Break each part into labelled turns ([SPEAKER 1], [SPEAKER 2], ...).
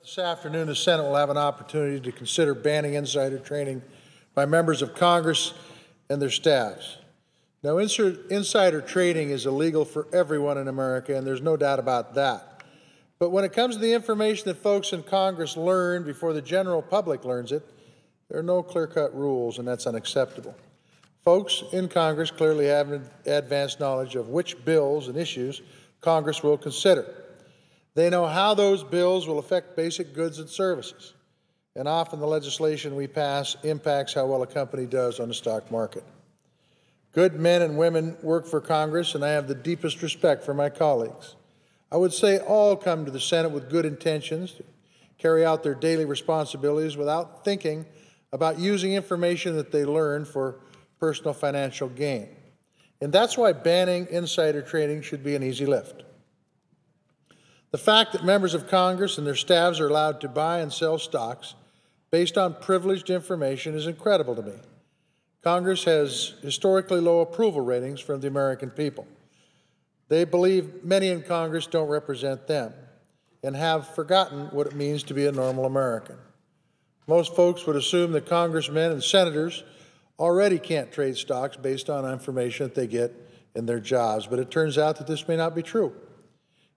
[SPEAKER 1] This afternoon, the Senate will have an opportunity to consider banning insider trading by members of Congress and their staffs. Now, insider trading is illegal for everyone in America, and there's no doubt about that. But when it comes to the information that folks in Congress learn before the general public learns it, there are no clear-cut rules, and that's unacceptable. Folks in Congress clearly have advanced knowledge of which bills and issues Congress will consider. They know how those bills will affect basic goods and services, and often the legislation we pass impacts how well a company does on the stock market. Good men and women work for Congress, and I have the deepest respect for my colleagues. I would say all come to the Senate with good intentions to carry out their daily responsibilities without thinking about using information that they learn for personal financial gain. And that's why banning insider trading should be an easy lift. The fact that members of Congress and their staffs are allowed to buy and sell stocks based on privileged information is incredible to me. Congress has historically low approval ratings from the American people. They believe many in Congress don't represent them and have forgotten what it means to be a normal American. Most folks would assume that congressmen and senators already can't trade stocks based on information that they get in their jobs, but it turns out that this may not be true.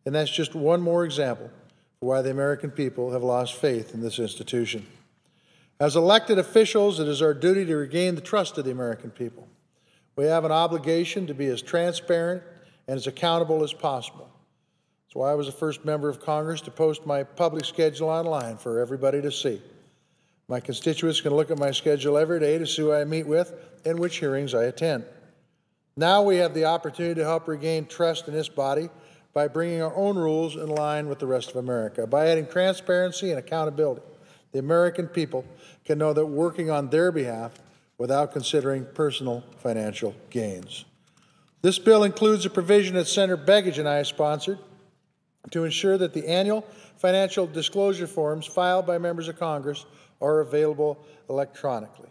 [SPEAKER 1] And that's just one more example for why the American people have lost faith in this institution. As elected officials, it is our duty to regain the trust of the American people. We have an obligation to be as transparent and as accountable as possible. That's why I was the first member of Congress to post my public schedule online for everybody to see. My constituents can look at my schedule every day to see who I meet with and which hearings I attend. Now we have the opportunity to help regain trust in this body by bringing our own rules in line with the rest of America. By adding transparency and accountability, the American people can know that we're working on their behalf without considering personal financial gains. This bill includes a provision that Senator Begich and I sponsored to ensure that the annual financial disclosure forms filed by members of Congress are available electronically.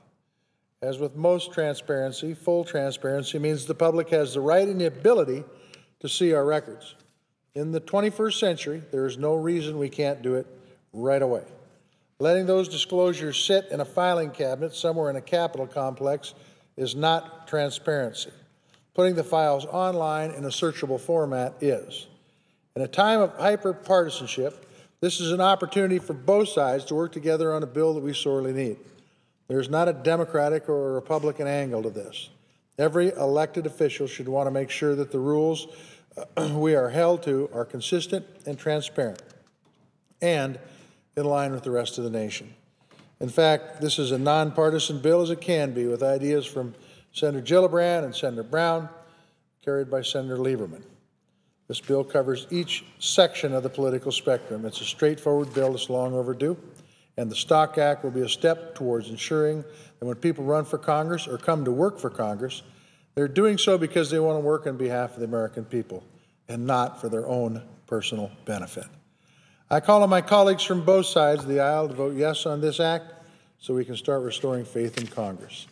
[SPEAKER 1] As with most transparency, full transparency means the public has the right and the ability to see our records. In the 21st century, there is no reason we can't do it right away. Letting those disclosures sit in a filing cabinet somewhere in a Capitol complex is not transparency. Putting the files online in a searchable format is. In a time of hyper-partisanship, this is an opportunity for both sides to work together on a bill that we sorely need. There's not a Democratic or a Republican angle to this. Every elected official should want to make sure that the rules we are held to are consistent and transparent and in line with the rest of the nation. In fact, this is a nonpartisan bill as it can be, with ideas from Senator Gillibrand and Senator Brown, carried by Senator Lieberman. This bill covers each section of the political spectrum. It's a straightforward bill that's long overdue, and the Stock Act will be a step towards ensuring that when people run for Congress or come to work for Congress, they're doing so because they want to work on behalf of the American people and not for their own personal benefit. I call on my colleagues from both sides of the aisle to vote yes on this act so we can start restoring faith in Congress.